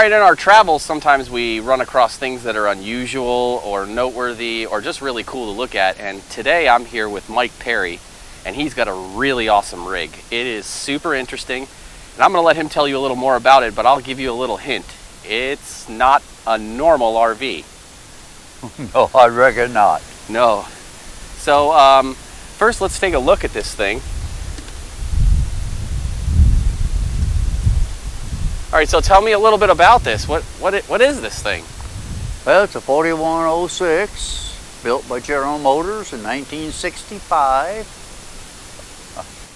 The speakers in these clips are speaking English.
right, in our travels, sometimes we run across things that are unusual or noteworthy or just really cool to look at. And today I'm here with Mike Perry, and he's got a really awesome rig. It is super interesting, and I'm going to let him tell you a little more about it, but I'll give you a little hint. It's not a normal RV. No, I reckon not. No. So first, let's take a look at this thing. All right, so tell me a little bit about this. What is this thing? Well, it's a 4106 built by General Motors in 1965.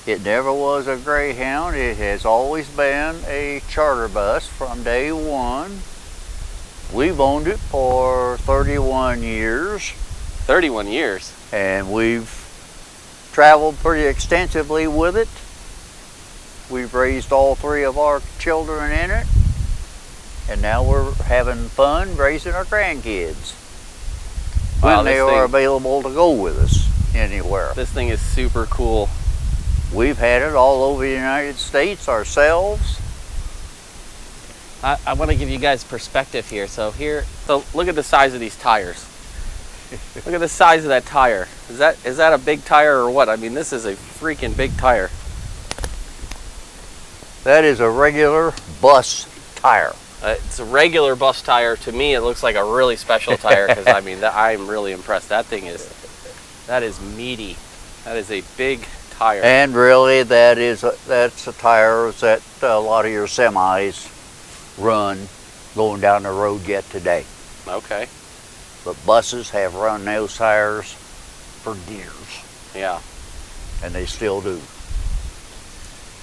It never was a Greyhound. It has always been a charter bus from day one. We've owned it for 31 years. 31 years? And we've traveled pretty extensively with it. We've raised all three of our children in it, and now we're having fun raising our grandkids when they are available to go with us anywhere. This thing is super cool. We've had it all over the United States ourselves. I want to give you guys perspective here. So look at the size of these tires. Look at the size of that tire. Is that a big tire or what? I mean, this is a freaking big tire. That is a regular bus tire. It's a regular bus tire. To me, it looks like a really special tire because I mean, I'm really impressed. That is meaty. That is a big tire. And really, that's a tire that a lot of your semis run going down the road yet today. Okay. But buses have run those tires for years. Yeah. And they still do.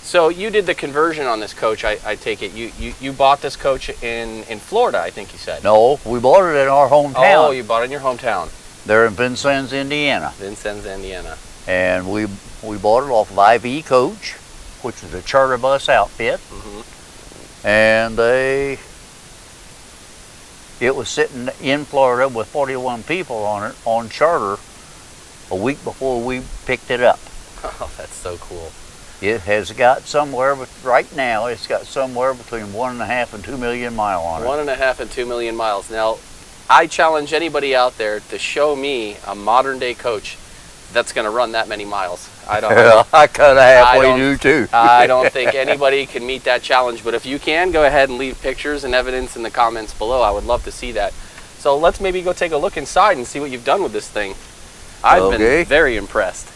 So you did the conversion on this coach, I take it. You bought this coach in Florida, I think you said. No, we bought it in our hometown. Oh, you bought it in your hometown. There in Vincennes, Indiana. Vincennes, Indiana. And we bought it off of IV Coach, which is a charter bus outfit. Mm-hmm. And it was sitting in Florida with 41 people on it on charter a week before we picked it up. Oh, that's so cool. It has got somewhere, right now, it's got somewhere between 1.5 and 2 million miles on it. 1.5 and 2 million miles. Now, I challenge anybody out there to show me a modern day coach that's going to run that many miles. I don't. I kind of halfway do too. I don't think anybody can meet that challenge. But if you can, go ahead and leave pictures and evidence in the comments below. I would love to see that. So let's maybe go take a look inside and see what you've done with this thing. I've been very impressed.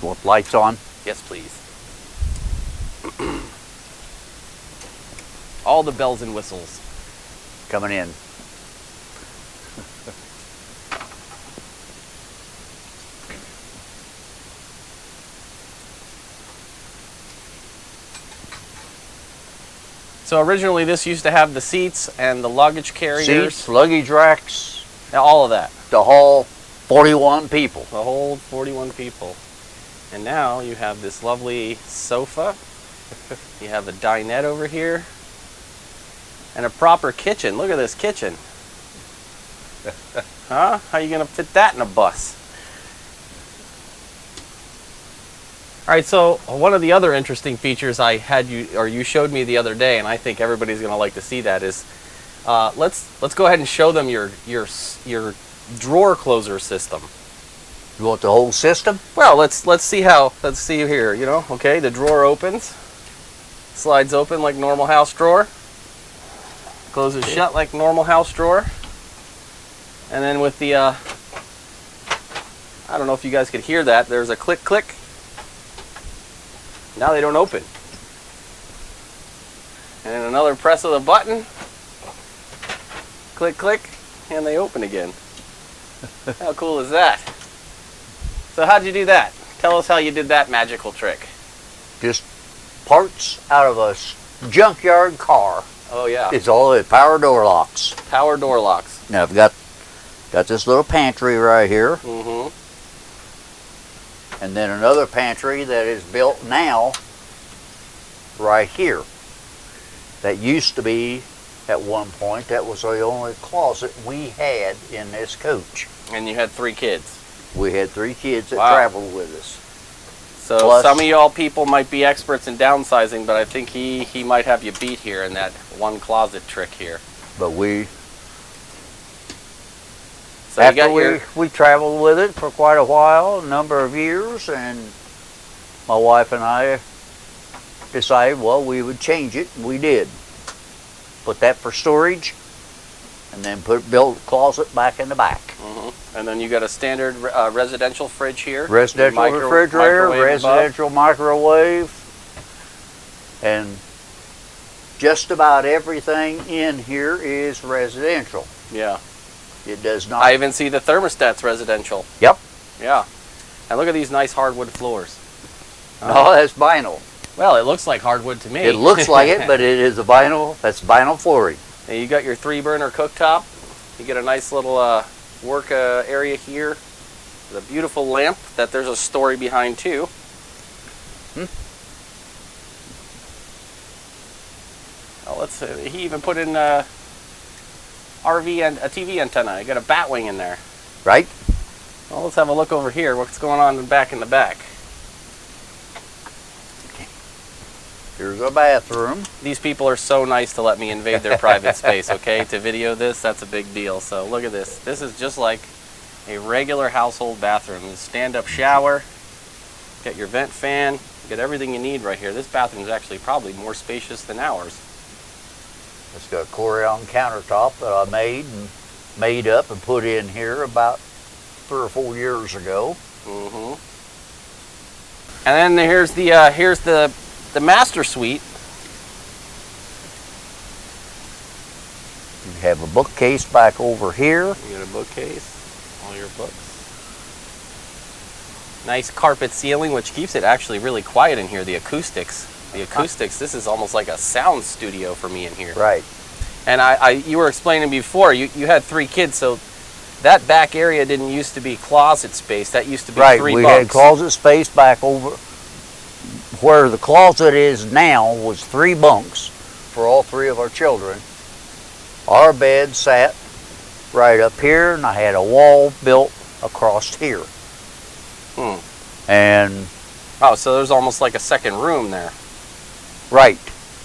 Want lights on? Yes, please. All the bells and whistles coming in. So originally this used to have the seats and the luggage carriers. Seats, luggage racks. All of that. To haul 41 people. To hold 41 people. And now you have this lovely sofa. You have a dinette over here. And a proper kitchen. Look at this kitchen. Huh? How are you going to fit that in a bus? All right, so one of the other interesting features you showed me the other day, and I think everybody's going to like to see that, is let's go ahead and show them your drawer closer system. You want the whole system? Well, let's see here, you know. Okay, the drawer opens. Slides open like normal house drawer. Closes shut like normal house drawer. And then with the I don't know if you guys could hear that. There's a click click. Now they don't open. And then another press of the button. Click click, and they open again. How cool is that? So how'd you do that? Tell us how you did that magical trick. Just parts out of a junkyard car. Oh yeah. It's all the power door locks. Power door locks. Now I've got this little pantry right here. Mm-hmm. And then another pantry that is built now right here. That used to be, at one point, that was the only closet we had in this coach. And you had 3 kids. We had 3 kids that traveled with us. So Plus- some of y'all people might be experts in downsizing, but I think he might have you beat here in that one closet trick here. But we, So you after got your we traveled with it for quite a while, a number of years, and my wife and I decided, well, we would change it, and we did. Put that for storage, and then built a closet back in the back. and then you got a standard residential fridge here. Residential refrigerator, microwave above. residential microwave, and just about everything in here is residential. Yeah. It does not. I even see the thermostat's residential. Yep. Yeah. And look at these nice hardwood floors. No, that's vinyl. Well, it looks like hardwood to me. It looks like it, but it is a vinyl. That's vinyl flooring. And you got your 3-burner cooktop. You get a nice little work area here with a beautiful lamp that there's a story behind too. Oh, let's. He even put in RV and a TV antenna. You got a bat wing in there. Right? Well, let's have a look over here. What's going on in the back? Here's our bathroom. These people are so nice to let me invade their private space, okay? To video this, that's a big deal. So look at this. This is just like a regular household bathroom. There's a stand-up shower. Got your vent fan. You got everything you need right here. This bathroom is actually probably more spacious than ours. It's got a Corian countertop that I made up and put in here about 3 or 4 years ago. And then here's the master suite. You have a bookcase back over here. You got a bookcase, all your books. Nice carpet ceiling, which keeps it actually really quiet in here. The acoustics, this is almost like a sound studio for me in here. Right. And you were explaining before, you had 3 kids, so that back area didn't used to be closet space. That used to be 3 bunks. Right, we had closet space back over where the closet is now was 3 bunks for all 3 of our children. Our bed sat right up here, and I had a wall built across here. And oh, so there's almost like a second room there. right,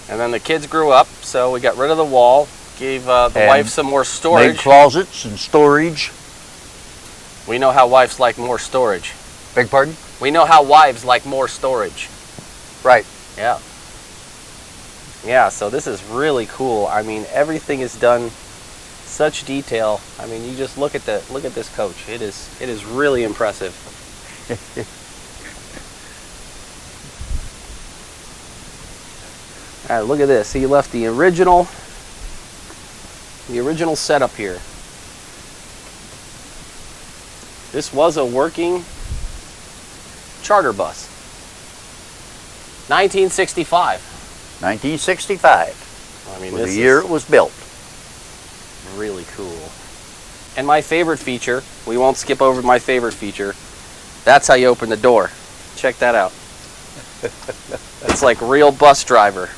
And then the kids grew up, so we got rid of the wall, gave the wife some more made storage. closets and storage. We know how wives like more storage. Beg pardon? We know how wives like more storage. Right. Yeah. Yeah, so this is really cool. I mean, everything is done such detail. I mean, you just look at this coach. It is really impressive. All right, look at this. He left the original setup here. This was a working charter bus. 1965. 1965 I mean, was this the year is it was built. really cool. And my favorite feature, we won't skip over my favorite feature. That's how you open the door. Check that out. It's like real bus driver.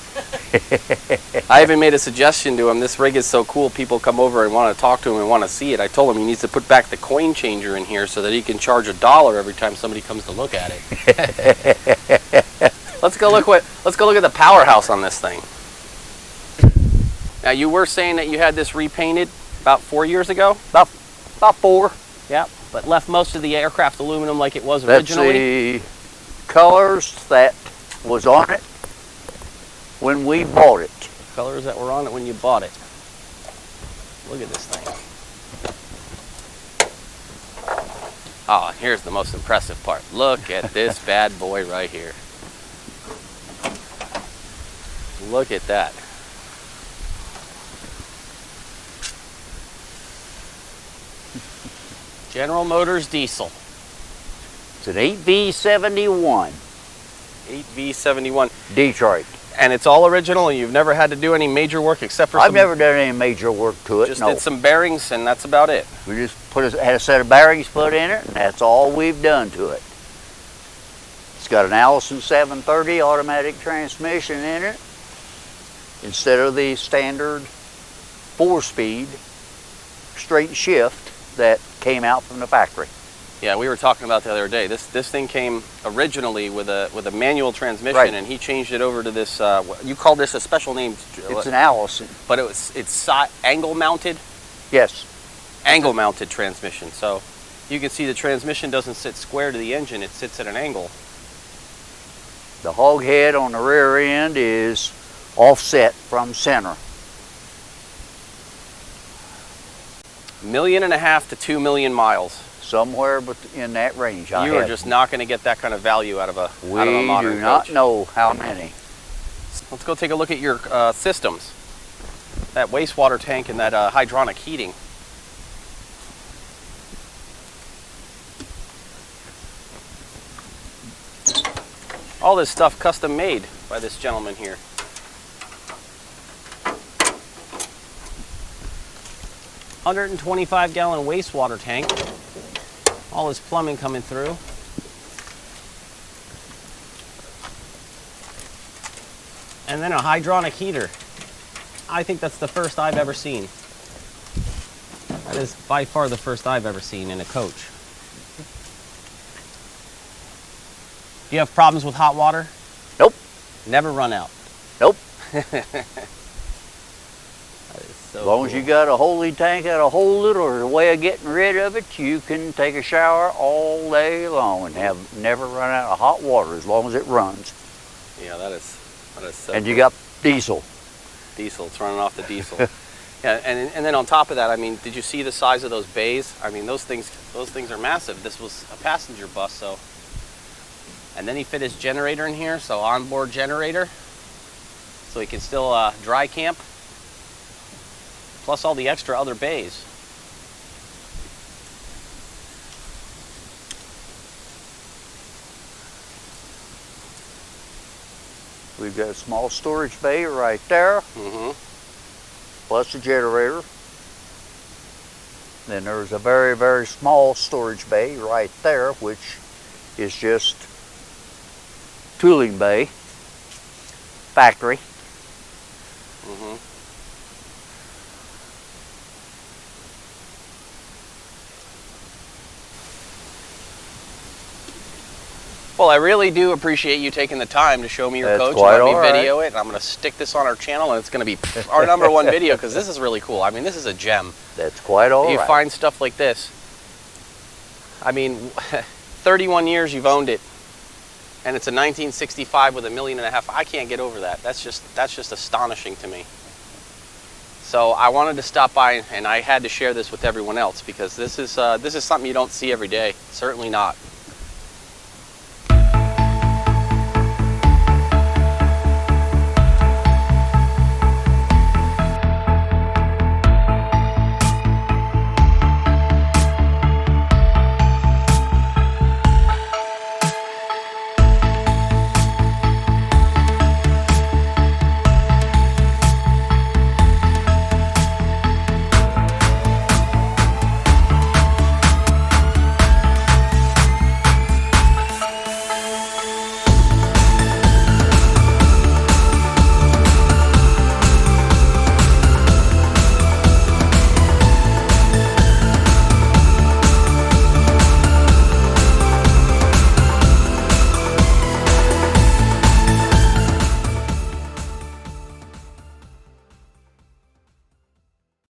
I even made a suggestion to him. This rig is so cool, people come over and want to talk to him and want to see it. I told him he needs to put back the coin changer in here so that he can charge $1 every time somebody comes to look at it. Let's go look at the powerhouse on this thing. Now, you were saying that you had this repainted about 4 years ago? About 4. Yeah, but left most of the aircraft aluminum like it was That's originally. the colors that was on it when we bought it. Colors that were on it when you bought it. Look at this thing. Oh, and here's the most impressive part. Look at this bad boy right here. Look at that. General Motors diesel. It's an 8V71 8V71. Detroit. And it's all original, and you've never had to do any major work except for I've never done any major work to it, just no. did some bearings, and that's about it. We just had a set of bearings put in it, and that's all we've done to it. It's got an Allison 730 automatic transmission in it instead of the standard 4-speed straight shift that came out from the factory. Yeah, we were talking about the other day. This thing came originally with a manual transmission, Right. and he changed it over to this. You called this a special name, It's an Allison. but it's angle mounted. Yes. Angle mounted transmission. So you can see the transmission doesn't sit square to the engine; it sits at an angle. The hog head on the rear end is offset from center. 1.5 million to 2 million miles. Somewhere in that range. You are just not going to get that kind of value out of a We modern do not coach. know how many. Let's go take a look at your systems. That wastewater tank and that hydronic heating. All this stuff custom made by this gentleman here. $125-gallon wastewater tank. All his plumbing coming through. And then a hydronic heater. I think that's the first I've ever seen. That is by far the first I've ever seen in a coach. Do you have problems with hot water? Nope. Never run out. Nope. So As long as you got a holy tank how to hold it or a way of getting rid of it, you can take a shower all day long and have never run out of hot water as long as it runs. Yeah, that is so And you cool. got diesel. Diesel. It's running off the diesel. Yeah, and then on top of that, I mean, did you see the size of those bays? I mean, those things are massive. This was a passenger bus, so. And then he fit his generator in here, so onboard generator, so he can still dry camp. Plus all the extra other bays. We've got a small storage bay right there, Mm-hmm. plus a generator. Then there's a very, very small storage bay right there, which is just tooling bay, factory. Mm-hmm. Well, I really do appreciate you taking the time to show me your That's coach quite and let me all right. video it. And I'm going to stick this on our channel, and it's going to be our #1 video because this is really cool. I mean, this is a gem. That's quite all You right. find stuff like this. I mean, 31 years you've owned it, and it's a 1965 with $1.5 million. I can't get over that. That's just astonishing to me. So I wanted to stop by, and I had to share this with everyone else because this is something you don't see every day. Certainly not.